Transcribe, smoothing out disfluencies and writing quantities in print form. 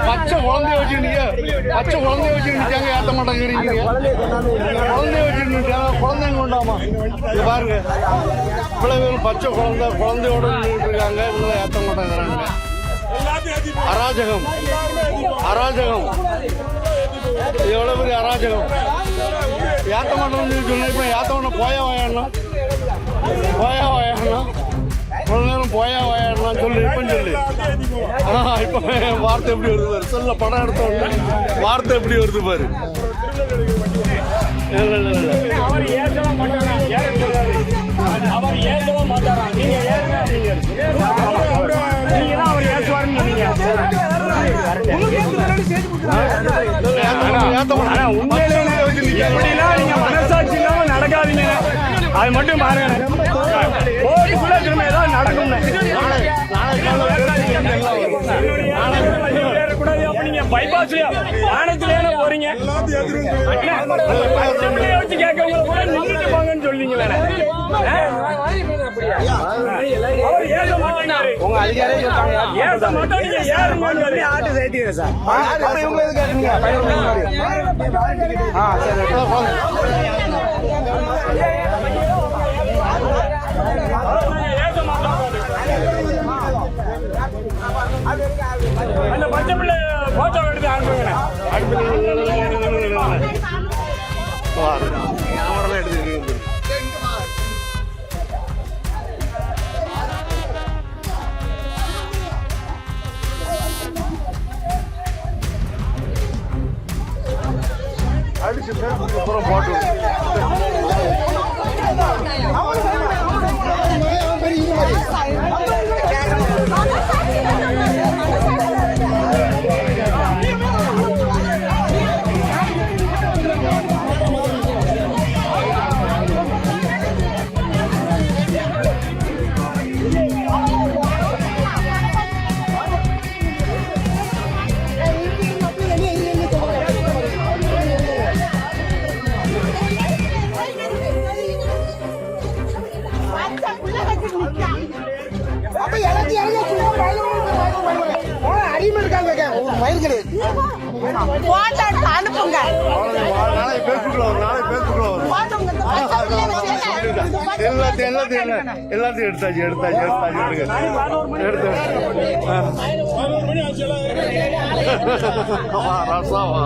பச்சை குழந்தைய வச்சுக்கிட்டீங்க, பச்சை குழந்தைய வச்சுக்கிட்டாங்க ஏற்ற மாட்டேங்கிறீங்க. குழந்தைய வச்சுக்கிட்டு குழந்தைங்க உண்டாமா? இது பாருங்க, இவ்வளவு பச்சை குழந்தையோட நின்றுட்டு இருக்காங்க, இவங்களை ஏற்ற மாட்டேங்கிறாங்க. அராஜகம், அராஜகம், எவ்வளவு பெரிய அராஜகம். ஏற்ற மாட்டோம்னு சொன்ன இப்ப ஏற்ற மாட்டோம். போயா வாயாடணும், போயா வாயாடணும், இவ்வளவு நேரம் போயா வாயாடலாம் சொல்லு. இப்ப சொல்லு. இப்ப வார்த்தை எப்படி வருது பாரு. சொல்ல படம் எடுத்த உடனே வார்த்தை எப்படி வருது பாரு. மனசாட்சி இல்லாம நடக்காதீங்க. அது மட்டும் பாருங்க. கோடிக்குள்ள திரும்ப ஏதாவது நடக்கும். நீங்க பைபாஸ்லயா வானத்திலேயே போறீங்க. வச்சு கேட்கவங்க கூட நின்றுட்டு போங்கன்னு சொல்றீங்களே. உங்க அதிகாரியே ஏற மாட்டோம். நீங்க ஏறுமான்னு சொல்லி ஆட்டு சேர்த்தீங்க சார். இவங்க எது கேட்டீங்க? அந்த பச்சை பிள்ளை போட்டோ எடுத்து அனுப்புங்க. எடுத்து அடிச்சு பேசுறதுக்கு போட்டு எல்லாத்தையும் எடுத்தாச்சு ரசாவா